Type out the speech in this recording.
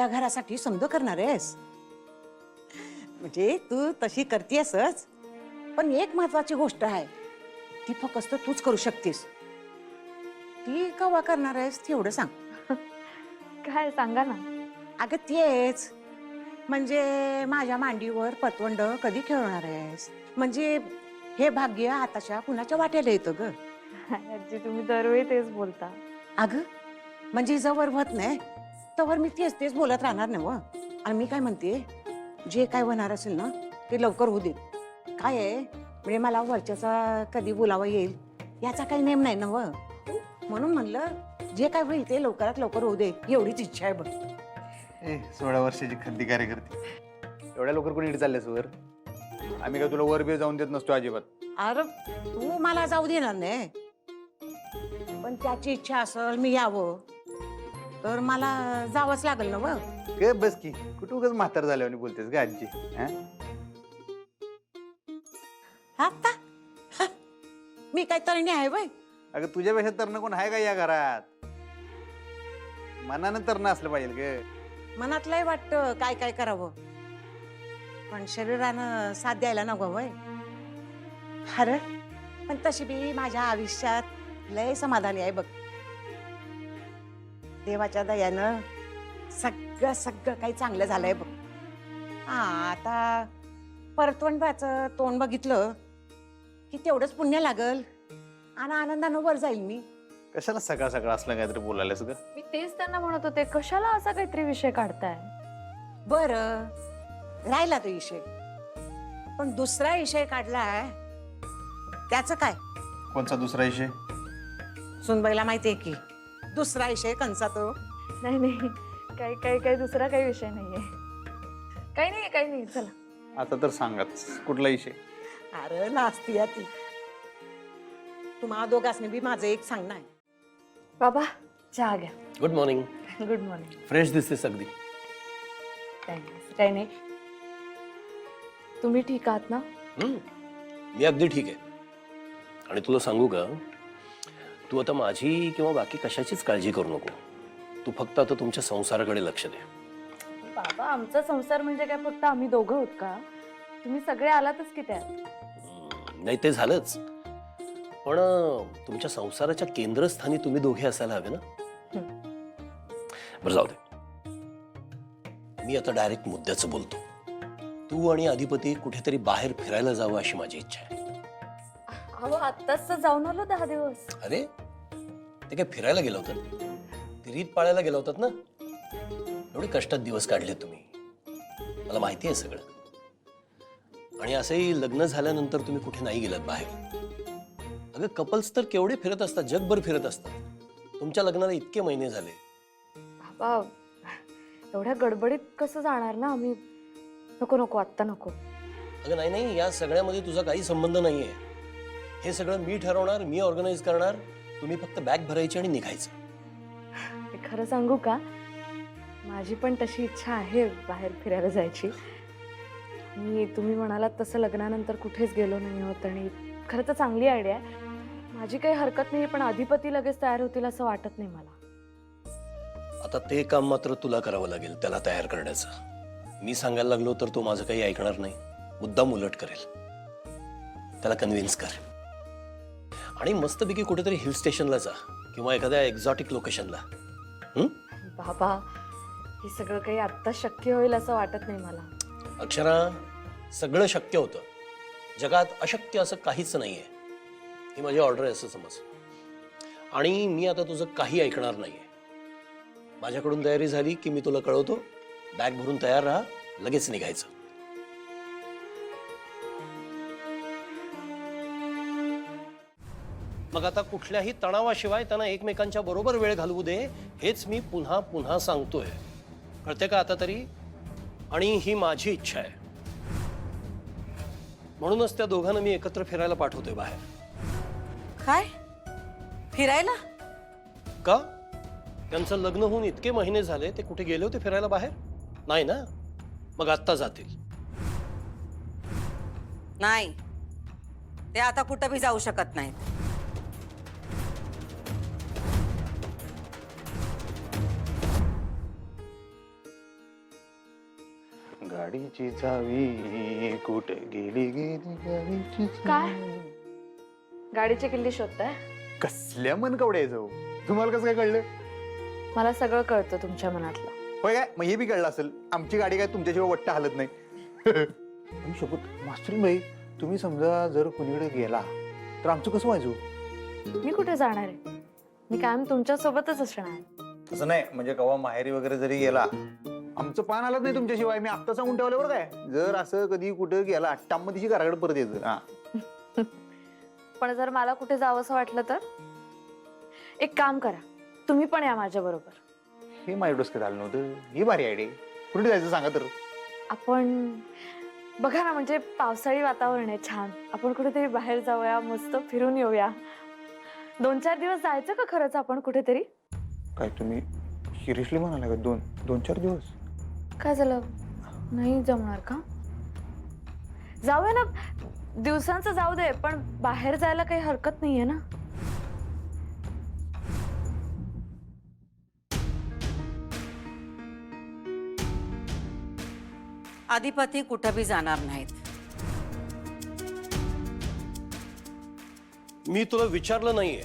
आपल्या घरासाठी समज करणार आहेस म्हणजे तू तशी करतेसच, पण एक महत्वाची गोष्ट आहे, ती फक्त तूच करू शकतेस. ती कवा करणार आहेस तेवढं सांग. काय सांगा ना. अगं तेच, म्हणजे माझ्या मांडीवर पतवंड कधी खेळणार आहेस, म्हणजे हे भाग्य आताच्या कुणाच्या वाट्याला येतं ग. आजी तुम्ही दरवेळी तेच बोलता. अगं म्हणजे जवळ होत नाही तवर मी तेच तेच बोलत राहणार ना व. आणि मी काय म्हणते, जे काय होणार असेल ना ते लवकर होऊ दे. काय आहे म्हणजे मला वरच्याचा कधी बोलावा येईल याचा काही नेम नाही ना व. म्हणून म्हणलं जे काय होईल ते लवकरात लवकर होऊ दे, एवढीच इच्छा आहे बघ. 16 वर्षाची खंदी कार्यकर्ती, एवढ्या लवकर कोणी इकडे चालल्यास वर? आम्ही काय तुला वर बी जाऊन देत नसतो अजिबात. अरे तू मला जाऊ देणार नाही, पण त्याची इच्छा असेल मी यावं तर मला जावंच लागेल ना व. ग बस की, कुठं उगाच म्हातार झाल्यावर बोलतेस ग आजी? आता मी काय तरणी आहे बाई? अगं तुझ्यापेक्षा तरण कोण आहे का या घरात? मनानं तरण असलं पाहिजे ग. मनात लय वाटतं काय काय करावं, पण शरीरानं साथ द्यायला नको वय. अरे पण तशी बी माझ्या आयुष्यात लय समाधानी आहे बघ. देवाच्या दयानं सगळं सगळं काही चांगलं झालंय बघ. हा आता परतवंडाचं तोंड बघितलं की तेवढंच पुण्य लागल आणि आनंदानं वर जाईल मी. कशाला सकाळ सकाळ असलं काहीतरी बोलायलास ग? मी तेच त्यांना म्हणत होते, कशाला असा काहीतरी विषय काढताय. बरं राहिला तो विषय, पण दुसरा विषय काढलाय त्याचं काय? कोणचा दुसरा विषय? सुनबाईला माहितीये की दुसरा विषय कंचा तो. नाही नाही, काही दुसरा काही विषय नाहीये. काही नाही चला. आता तर सांगत कुठला विषय? अरे नाचती या ती. तुम्हा दोघांनी बी माझं एक सांगणं आहे. बाबा चहा घ्या. Good morning. Good morning. Fresh दिसतेस अगदी. थँक्स. काही नाही, तुम्ही ठीक आहात ना? मी अगदी ठीक आहे. आणि तुला सांगू का, तू आता माझी किंवा बाकी कशाचीच काळजी करू नको. तू फक्त आता तुमच्या संसाराकडे लक्ष दे. बाबा आमचा संसार म्हणजे काय फक्त आम्ही दोघं होत का? तुम्ही सगळे आलातच की त्यात. नाही ते झालंच, पण तुमच्या संसाराच्या केंद्रस्थानी तुम्ही दोघे असायला हवे ना. बरं जाऊ दे, मी आता डायरेक्ट मुद्द्याचं बोलतो. तू आणि अधिपती कुठेतरी बाहेर फिरायला जावं अशी माझी इच्छा आहे. अहो आत्ताच तर जाऊन आलो 10 दिवस. अरे ते काय फिरायला गेला होतात? ते रीत पाळायला गेला होतात ना. एवढे कष्टात दिवस काढले तुम्ही, मला माहिती आहे सगळं. आणि असंही लग्न झाल्यानंतर तुम्ही कुठे नाही गेलात बाहेर. अगं कपल्स तर केवढे फिरत असतात, जगभर फिरत असतात. तुमच्या लग्नाला इतके महिने झाले. बाबा एवढ्या गडबडीत कसं जाणार ना आम्ही? नको आत्ता नको. अगं नाही, या सगळ्यामध्ये तुझा काही संबंध नाहीये. हे सगळं मी ठरवणार, मी ऑर्गनाईज करणार. तुम्ही फक्त बॅग भरायची आणि निघायचं. खरं सांगू का, माझी पण तशी इच्छा आहे बाहेर फिरायला जायची. मी तुम्ही म्हणालात तसं लग्नानंतर कुठेच गेलो नाही होत, आणि खरं तर चांगली आयडिया आहे. माझी काही हरकत नाही, पण अधिपती लगेच तयार होतील असं वाटत नाही मला. आता ते काम मात्र तुला करावं लागेल, त्याला तयार करण्याचं. मी सांगायला लागलो तर तो माझं काही ऐकणार नाही, मुद्दाम उलट करेल. त्याला कन्व्हिन्स कर आणि मस्तपैकी कुठेतरी हिल स्टेशनला जा किंवा एखाद्या एक्झॉटिक लोकेशनला. बाबा हे सगळं काही आत्ता शक्य होईल असं वाटत नाही मला. अक्षरा, सगळं शक्य होतं. जगात अशक्य असं काहीच नाहीये. ही माझी ऑर्डर आहे असं समज. आणि मी आता तुझं काही ऐकणार नाहीये. माझ्याकडून तयारी झाली की मी तुला कळवतो. बॅग भरून तयार राहा, लगेच निघायचं. मग आता कुठल्याही तणावाशिवाय त्यांना एकमेकांच्या बरोबर वेळ घालवू दे, हेच मी पुन्हा पुन्हा सांगतोय. कळते का आता तरी? आणि ही माझी इच्छा आहे. म्हणूनच त्या दोघांना मी एकत्र फिरायला पाठवतोय बाहेर. काय फिरायला? का? त्यांचं लग्न होऊन इतके महिने झाले, ते कुठे गेले होते फिरायला बाहेर? नाही ना. मग आत्ता जातील. नाही, ते आता कुठं भी जाऊ शकत नाहीत. गाडीची चावी कुठे गेली गेली गाडीची काय? गाडीची किल्ली शोधताय? कसल्या मन कवड्या जाऊ तुम्हाला कसं काय कळलं मला सगळं कळतं तुमच्या मनातलं. होय काय मग हे बी कळलं असेल आमची गाडी काय तुमच्याशिवाय वट्ट हालत नाही शपथ मास्टर भाई तुम्ही समजा जर कुणीकडे गेला तर आमचं कसं व्हायचं मी कुठे जाणार आहे? मी कायम तुमच्या सोबतच असणार. तसं नाही म्हणजे कवा माहेरी वगैरे जरी गेला आमचं पान आलंच नाही तुमच्याशिवाय मी आत्ता सांगून ठेवलं बरं काय जर असं कधी कुठं गेला टाममध्येशी घराकडे परत यायचं हा पण जर मला कुठे जावंसं वाटलं तर एक काम करा, तुम्ही पण या माझ्या बरोबर. हे माझ्या डोसक्यात आलं नव्हतं ही भारी आयडिया कुठे जायचं सांगा तर आपण बघा ना, म्हणजे पावसाळी वातावरण आहे छान, आपण कुठेतरी बाहेर जाऊया, मस्त फिरून येऊया. 2-4 दिवस जायचं का खरंच आपण कुठेतरी? काय तुम्ही सिरियसली म्हणाला का 2-4 दिवस काय झालं, नाही जमणार का? जाऊया ना, दिवसांचं जाऊ दे, पण बाहेर जायला काही हरकत नाहीये ना. अधिपती कुठं बी जाणार नाहीत. मी तुला विचारलं नाहीये